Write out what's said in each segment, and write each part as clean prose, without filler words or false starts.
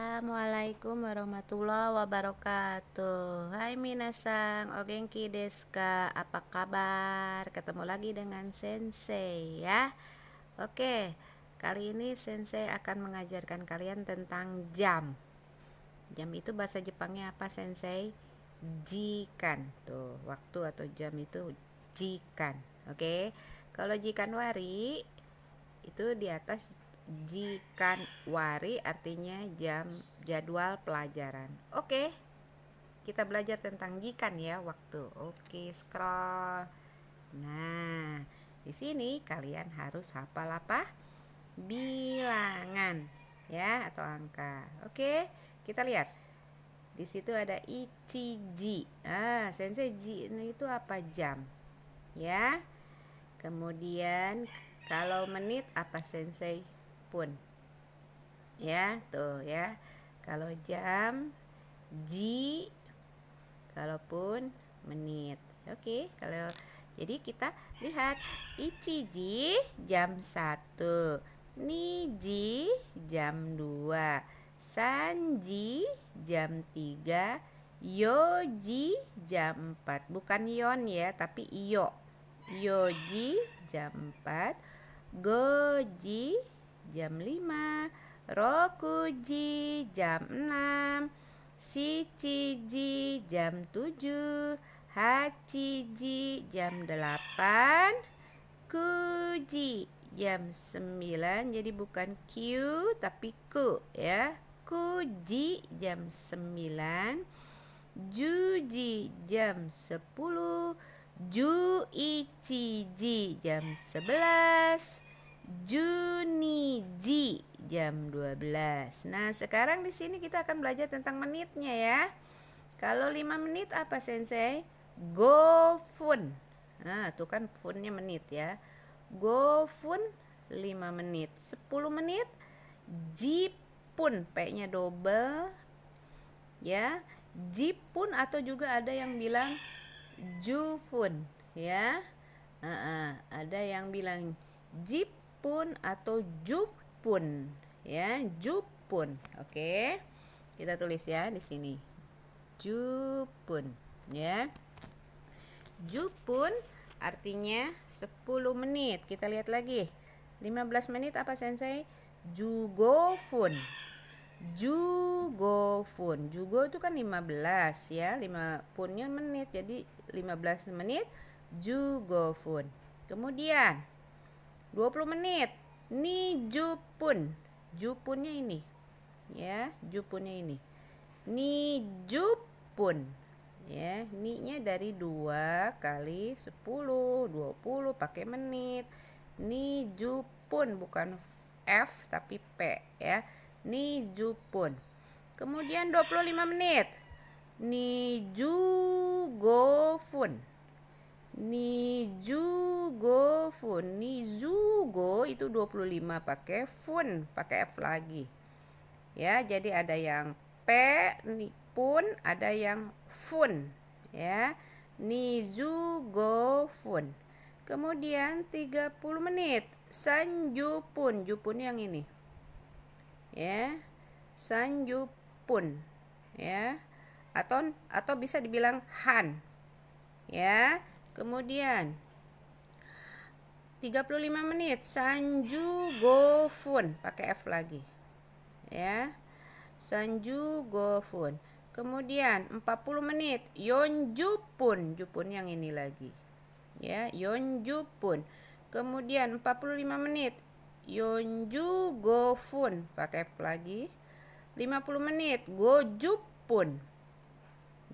Assalamualaikum warahmatullahi wabarakatuh. Hai minasang, o genki desu ka? Apa kabar? Ketemu lagi dengan Sensei ya. Oke, kali ini Sensei akan mengajarkan kalian tentang jam. Jam itu bahasa Jepangnya apa Sensei? Jikan. Tuh, waktu atau jam itu jikan. Oke. Kalau jikan wari itu di atas jikan wari artinya jam jadwal pelajaran. Oke, kita belajar tentang jikan ya, waktu. Oke, scroll. Nah, di sini kalian harus hafal apa? Bilangan ya atau angka. Oke, kita lihat. Di situ ada ichiji. Sensei ji ini itu apa? Jam. Ya. Kemudian kalau menit apa Sensei? Pun. Ya, tuh ya. Kalau jam ji, kalaupun menit. Oke, kalau jadi kita lihat ichiji jam 1, niji jam 2, sanji jam 3, yoji jam 4. Bukan yon ya, tapi iyo. Yoji jam 4, goji jam 5, rokuji jam 6, shichiji jam 7, hachiji jam 8, kuji jam 9. Jadi bukan Q tapi ku ya. Kuji jam 9, juji jam 10, juichiji jam 11, juniji jam 12. Nah, sekarang di sini kita akan belajar tentang menitnya ya. Kalau 5 menit apa Sensei? Gofun. Nah, itu kan funnya menit ya. Gofun 5 menit. 10 menit jipun, P-nya double. Ya, jipun atau juga ada yang bilang jufun ya. Ada yang bilang jipun atau jupun ya, jupun. Oke. Kita tulis ya di sini. Jupun ya. Jupun artinya 10 menit. Kita lihat lagi. 15 menit apa Sensei? Jugofun. Jugofun. Jugo itu kan 15 ya. 5 punnya menit. Jadi 15 menit jugofun. Kemudian 20 menit nijupun. Jupunnya ini. Ya, jupunnya ini. Nijupun. Ya, ni-nya dari 2 kali 10, 20 pakai menit. Nijupun bukan F tapi P ya. Nijupun. Kemudian 25 menit. Nijugofun. Nijugofun. Nijugo itu 25 pakai fun, pakai F lagi. Ya, jadi ada yang P pun, ada yang fun ya. Nijugofun. Kemudian 30 menit sanjupun. Jupun yang ini. Ya, sanjupun ya, atau bisa dibilang han ya. Kemudian 35 menit sanjugofun, pakai F lagi ya, sanjugofun. Kemudian 40 menit yonjupun, jupun yang ini lagi ya, yonjupun. Kemudian 45 menit yonjugofun, pakai F lagi. 50 menit gojupun.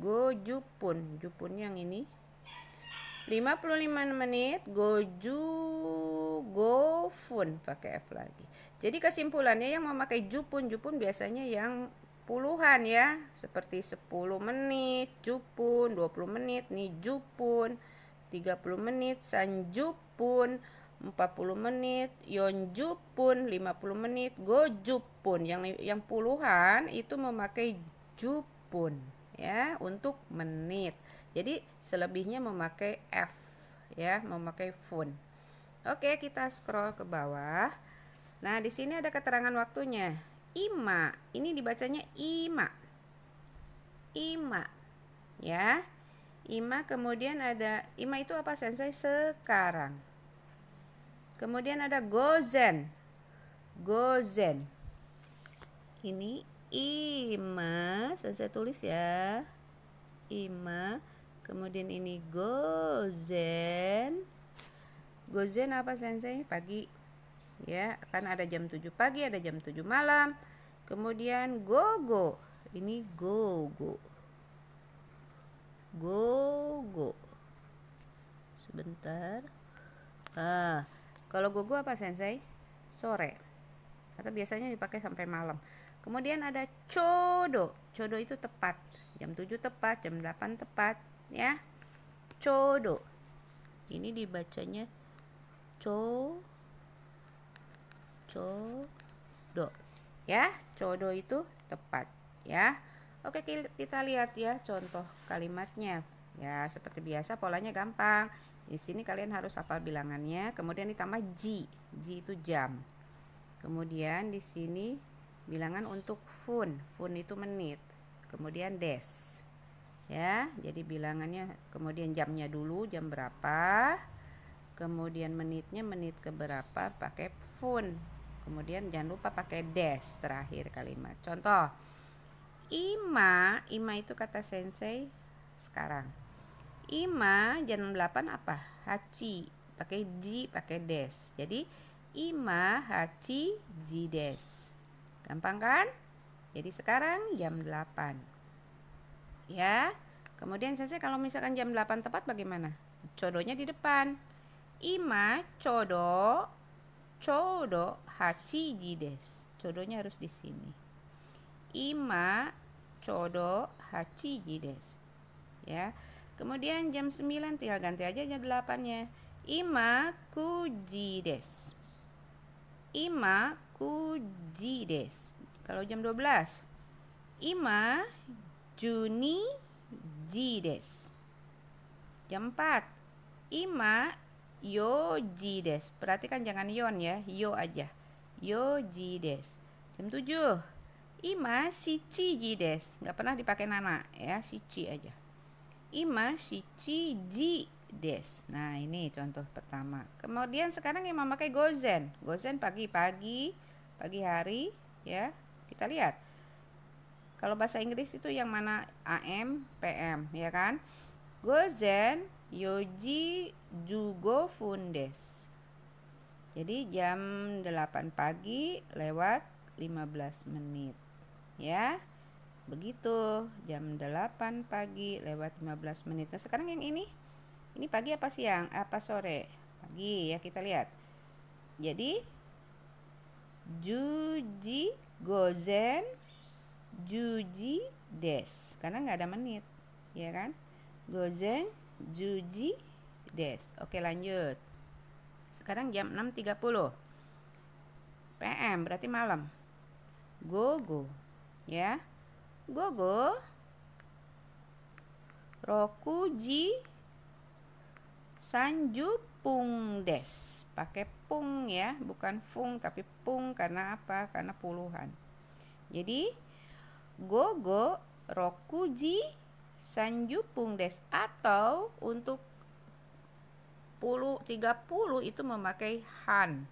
Gojupun, jupun yang ini. 55 menit gojugofun, pakai F lagi. Jadi kesimpulannya yang memakai jupun biasanya yang puluhan ya, seperti 10 menit jupun, 20 menit nih jupun, 30 menit sanjupun, 40 menit yonjupun, 50 menit gojupun. Yang puluhan itu memakai jupun ya untuk menit. Jadi selebihnya memakai F ya, memakai fun. Oke, kita scroll ke bawah. Nah, di sini ada keterangan waktunya. ima. Ini dibacanya ima. Ima. Ya. Ima, kemudian ada ima itu apa sensei? Sekarang. Kemudian ada gozen. Gozen. Ini ima, sensei tulis ya. Ima. Kemudian ini gozen. Gozen apa sensei? Pagi. Ya, kan ada jam 7 pagi, ada jam 7 malam. Kemudian gogo. Ini gogo. Gogo. Sebentar. Kalau gogo apa sensei? Sore. Atau biasanya dipakai sampai malam. Kemudian ada codo. Codo itu tepat. Jam 7 tepat, jam 8 tepat, ya. Codo. Ini dibacanya codo. Ya, codo itu tepat, ya. Oke, kita lihat ya contoh kalimatnya. Ya, seperti biasa polanya gampang. Di sini kalian harus hafal bilangannya, kemudian ditambah ji. Ji itu jam. Kemudian di sini bilangan untuk fun. Fun itu menit. Kemudian des. Ya, jadi bilangannya kemudian jamnya dulu, jam berapa. Kemudian menitnya menit ke berapa pakai fun. Kemudian jangan lupa pakai des terakhir kalimat. Contoh. Ima itu kata sensei sekarang. Ima jam 8 apa? Hachi. Pakai ji, pakai des. Jadi ima hachi ji des. Gampang kan? Jadi sekarang jam 8. Ya. Kemudian sensei kalau misalkan jam 8 tepat bagaimana? Codonya di depan. Ima codo hachi ji des. Codonya harus di sini. Ima codo hachi ji des. Ya. Kemudian jam 9 tinggal ganti aja jam 8-nya. Ima kuji des. Ima kuji des. Kalau jam 12. Ima juni ji des. Jam 4. Ima yoji des. Perhatikan jangan yon ya, yo aja. Yoji des. Jam 7. Ima shichi ji des. Nggak pernah dipakai nana ya, shichi aja. Ima shichi ji des. Nah, ini contoh pertama. Kemudian sekarang yang memakai gozen. Gozen pagi hari ya. Kita lihat. Kalau bahasa Inggris itu yang mana AM, PM ya kan? Gozen yoji jugo fun des. Jadi jam 8 pagi lewat 15 menit. Ya. Begitu, jam 8 pagi lewat 15 menit. Nah, sekarang yang ini pagi apa siang? Apa sore? Pagi ya, kita lihat. Jadi juji gozen juji des. Karena nggak ada menit, ya kan? Gozen juji des. Oke, lanjut. Sekarang jam 6.30 PM, berarti malam. Gogo, ya. Gogo rokuji sanju pung des. Pakai pung ya, bukan fung tapi pung. Karena apa? Karena puluhan. Jadi gogo rokuji sanju pung des. Atau untuk 30 itu memakai han.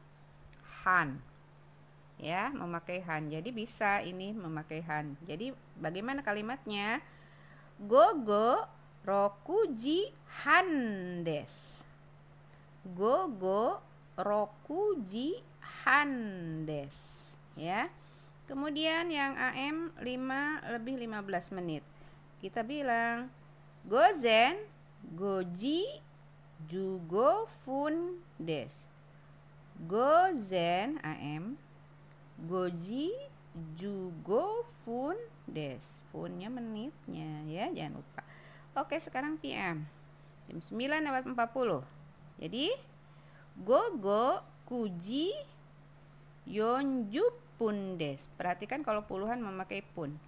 Ya, memakai han. Jadi bisa ini memakai han. Jadi bagaimana kalimatnya? Gogo rokuji han des. Gogo rokuji han des. Ya. Kemudian yang AM 5 lebih 15 menit. Kita bilang gozen goji jugo fun des. Gozen AM goji jugo fun des. Funnya menitnya ya, jangan lupa. Oke, sekarang PM. Jam 9.40. Jadi gogo kuji yonju pun des. Perhatikan kalau puluhan memakai pun.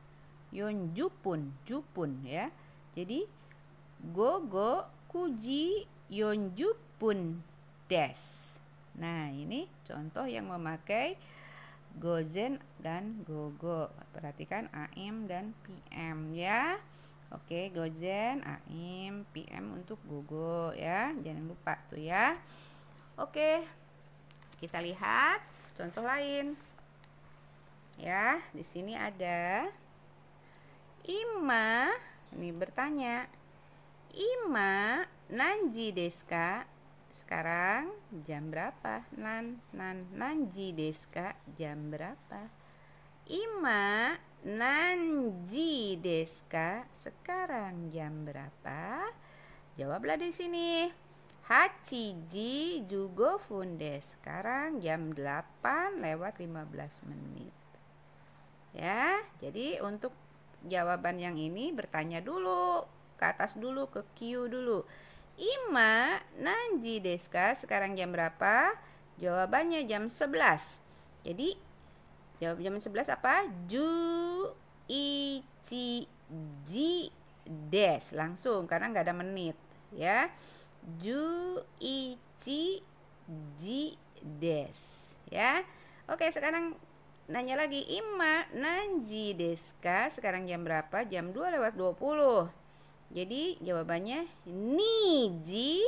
Yonju pun, jupun ya. Jadi gogo kuji yonju pun des. Nah, ini contoh yang memakai gozen dan gogo. Perhatikan AM dan PM ya. Oke, gozen, AM, PM untuk gogo ya. Jangan lupa tuh ya. Oke. Kita lihat contoh lain. Ya, di sini ada Ima, ini bertanya. Ima nanji desu ka? Sekarang jam berapa? Nanji desu ka? Jam berapa? Ima nanji desu ka? Sekarang jam berapa? Jawablah di sini. Hachiji jugo fun desu. Sekarang jam 8:15 menit. Ya, jadi untuk jawaban yang ini bertanya dulu, ke atas dulu, ke Q dulu. Ima nanji desu ka? Sekarang jam berapa? Jawabannya jam 11. Jadi jawab jam 11 apa? Ichi ji des. Langsung karena nggak ada menit ya. Ichi ji des ya. Oke, sekarang nanya lagi. Ima nanji desu ka? Sekarang jam berapa? Jam 2:20. Jadi jawabannya niji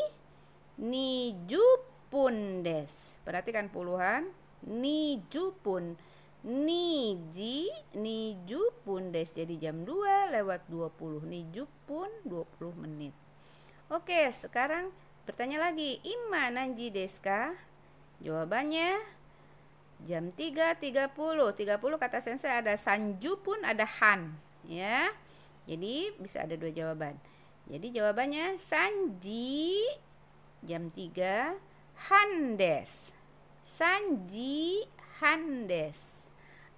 nijupun des. Perhatikan puluhan. Nijupun. Niji nijupun des. Jadi jam 2:20. Nijupun 20 menit. Oke, sekarang bertanya lagi. Ima nanji desu ka? Jawabannya jam 3:30. 30 kata sensei ada sanjupun, ada han ya. Jadi bisa ada dua jawaban. Jadi jawabannya sanji jam 3 han des. Sanji han des.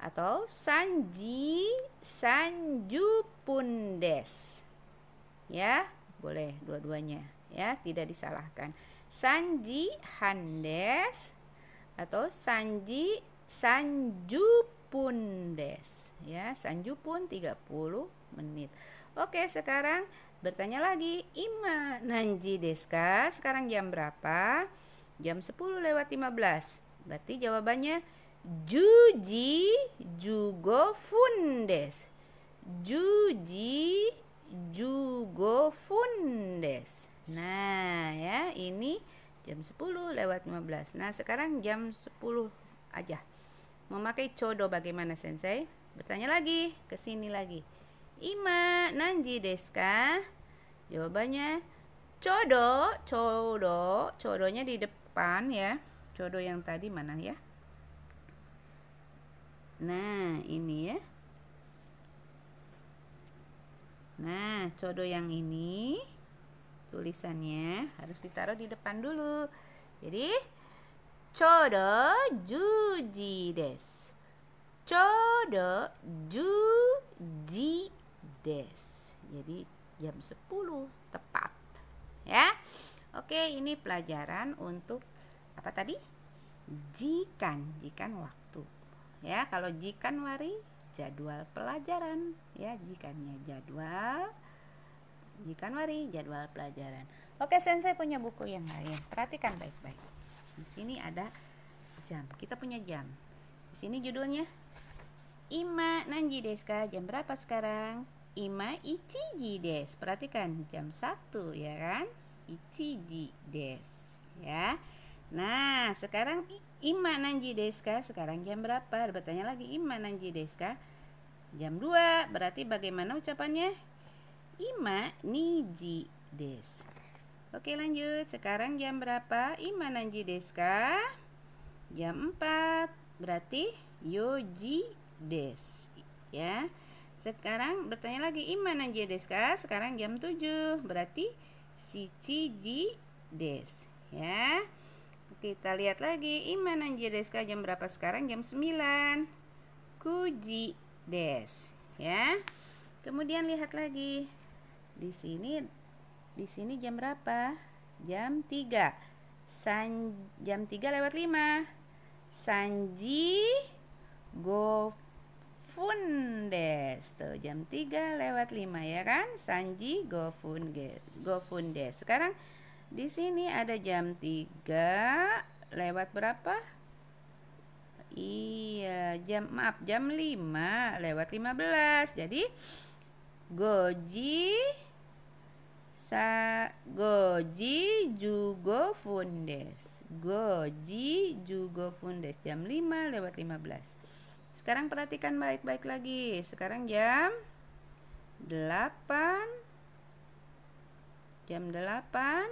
Atau sanji sanjupun des. Ya, boleh dua-duanya ya, tidak disalahkan. Sanji han des atau sanji sanjupun des ya, sanjupun 30 menit. Oke, sekarang bertanya lagi. Ima nanji desu ka? Sekarang jam berapa? Jam 10:15. Berarti jawabannya juji jugo fun des. Juji jugo fun des. Nah ya, ini jam 10:15. Nah, sekarang jam 10 aja. Memakai codo bagaimana sensei? Bertanya lagi, ke sini lagi. Ima nanji desu ka? Jawabannya codo. Codonya di depan ya. Codo yang tadi mana ya? Nah, ini ya. Nah, codo yang ini tulisannya harus ditaruh di depan dulu. Jadi codo juji desu. Codo juji desu. Jadi jam 10 tepat ya. Oke, ini pelajaran untuk apa tadi? Jikan waktu ya. Kalau jikan wari jadwal pelajaran ya, jikannya jadwal, jikan wari jadwal pelajaran. Oke, sensei punya buku yang lain. Perhatikan baik-baik. Di sini ada jam. Kita punya jam. Di sini judulnya Ima nanji desu ka? Jam berapa sekarang? Ima ichiji desu. Perhatikan jam 1 ya kan? Ichiji desu ya. Nah, sekarang Ima nanji desu ka? Sekarang jam berapa? Bertanya lagi. Ima nanji desu ka? Jam 2. Berarti bagaimana ucapannya? Ima niji desu. Oke, lanjut. Sekarang jam berapa? Ima nanji desu ka? Jam 4. Berarti yoji desu ya. Sekarang bertanya lagi. Ima nanji desu ka? Sekarang jam 7. Berarti shichiji desu ya. Kita lihat lagi. Ima nanji desu ka? Jam berapa sekarang? Jam 9. Kuji desu ya. Kemudian lihat lagi. Di sini jam berapa? Jam 3. Jam 3:05. Sanji go fun desu. Tuh, jam 3:05 ya kan? Sanji go fun desu. Sekarang di sini ada jam 3 lewat berapa? Iya, jam 5 lewat 15. Jadi goji jugo fundes. Goji jugo fundes. Jam 5 lewat 15. Sekarang perhatikan baik-baik lagi. Sekarang jam 8. Jam 8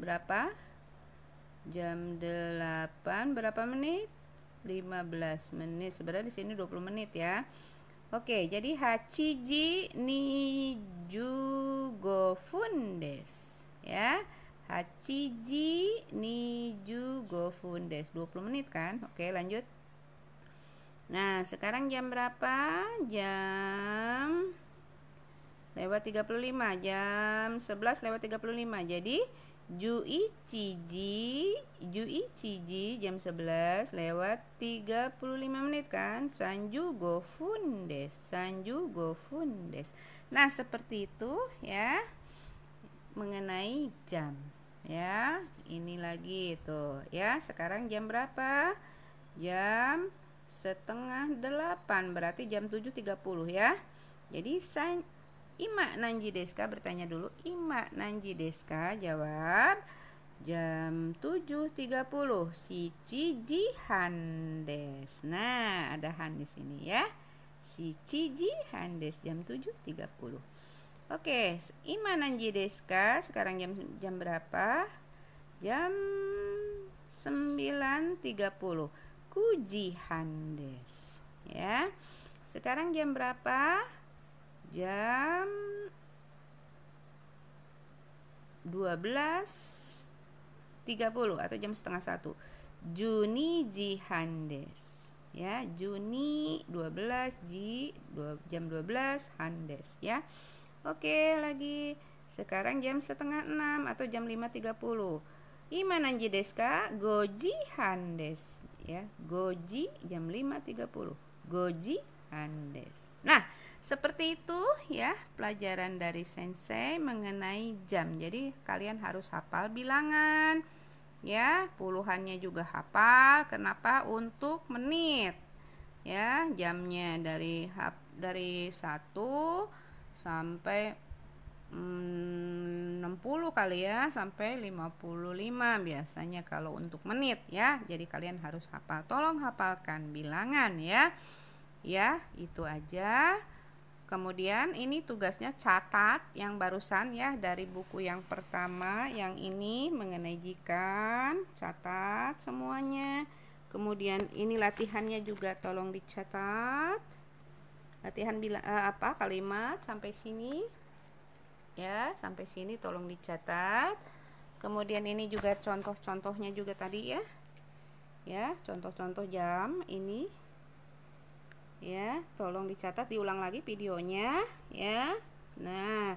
berapa? Jam 8 berapa menit? 15 menit. Sebenarnya di sini 20 menit ya. Oke, jadi hachiji ni jugo fundes ya. Hachiji ni jugo fundes. 20 menit kan? Oke, lanjut. Nah, sekarang jam berapa? Jam lewat 35. Jam 11 lewat 35. Jadi Juichiji jam 11 lewat 35 menit kan? Sanjugo fundes. Nah, seperti itu ya mengenai jam ya. Ini lagi tuh ya. Sekarang jam berapa? Jam setengah 8, berarti jam 7.30 ya. Jadi Ima nanji deska, bertanya dulu. Ima nanji deska, jawab jam 7.30. Shichiji handes. Nah, ada han di sini ya. Shichiji handes, jam 7.30. Oke, ima nanji deska. Sekarang jam berapa? Jam 9.30. Kuji handes. Ya. Sekarang jam berapa? Jam 12.30 atau jam setengah 1. Juni jihandes ya. Juni 12 jam 12 handes ya. Oke, lagi. Sekarang jam setengah 6 atau jam 5.30. Ima nanji desu ka? Goji handes ya. Goji jam 5.30. Goji handes. Nah, seperti itu ya pelajaran dari sensei mengenai jam. Jadi kalian harus hafal bilangan ya, puluhannya juga hafal. Kenapa? Untuk menit ya, jamnya dari 1 sampai 60 kali ya, sampai 55 biasanya kalau untuk menit ya. Jadi kalian harus hafal. Tolong hafalkan bilangan ya. Ya, itu aja. Kemudian ini tugasnya catat yang barusan ya, dari buku yang pertama yang ini mengenai jikan, catat semuanya. Kemudian ini latihannya juga tolong dicatat. Latihan kalimat sampai sini. Ya, sampai sini tolong dicatat. Kemudian ini juga contoh-contohnya juga tadi ya. Ya, contoh-contoh jam ini. Ya, tolong dicatat, diulang lagi videonya ya. Nah,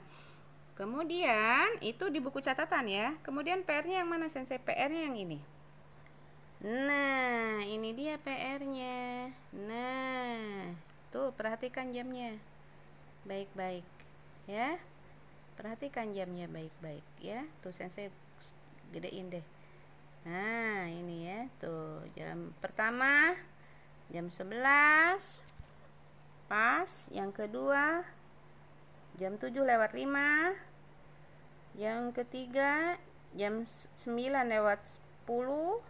kemudian itu di buku catatan ya. Kemudian PR-nya yang mana sensei? PR-nya yang ini. Nah, ini dia PR-nya. Nah, tuh perhatikan jamnya baik-baik ya. Perhatikan jamnya baik-baik ya. Tuh sensei gedein deh. Nah, ini ya. Tuh jam pertama jam 11 pas, yang kedua jam 7 lewat 5, yang ketiga jam 9 lewat 10,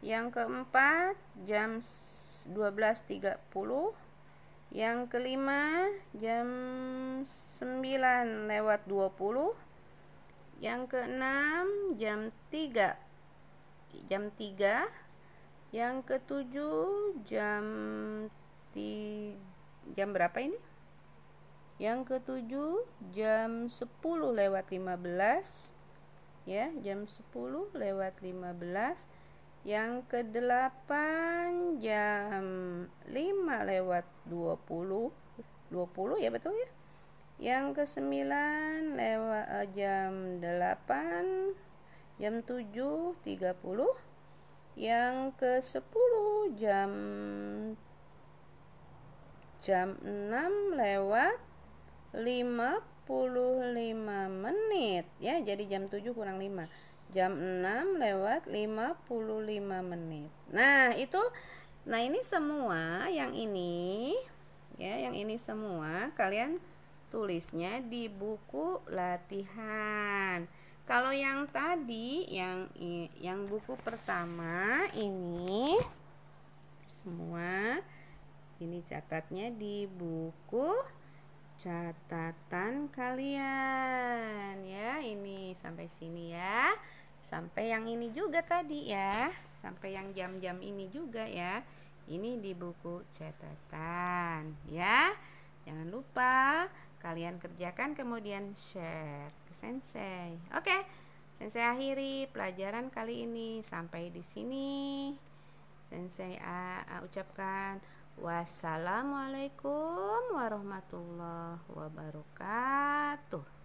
yang keempat jam 12.30, yang kelima jam 9 lewat 20, yang keenam jam 3, yang ketujuh jam berapa ini? Yang ketujuh jam 10 lewat 15 ya, jam 10 lewat 15. Yang kedelapan jam 5 lewat 20 ya, betul ya. Yang kesembilan lewat jam 8, jam 7.30. Yang ke-10 jam 6 lewat 55 menit ya. Jadi jam 7 kurang 5. jam 6:55. Nah, ini semua yang ini ya, yang ini semua kalian tulisnya di buku latihan. Kalau yang tadi yang buku pertama ini semua ini catatnya di buku catatan kalian ya. Ini sampai sini ya. Sampai yang ini juga tadi ya. Sampai yang jam-jam ini juga ya. Ini di buku catatan ya. Jangan lupa kalian kerjakan kemudian share ke Sensei. Oke. Sensei akhiri pelajaran kali ini sampai di sini. Sensei ucapkan wassalamualaikum warahmatullahi wabarakatuh.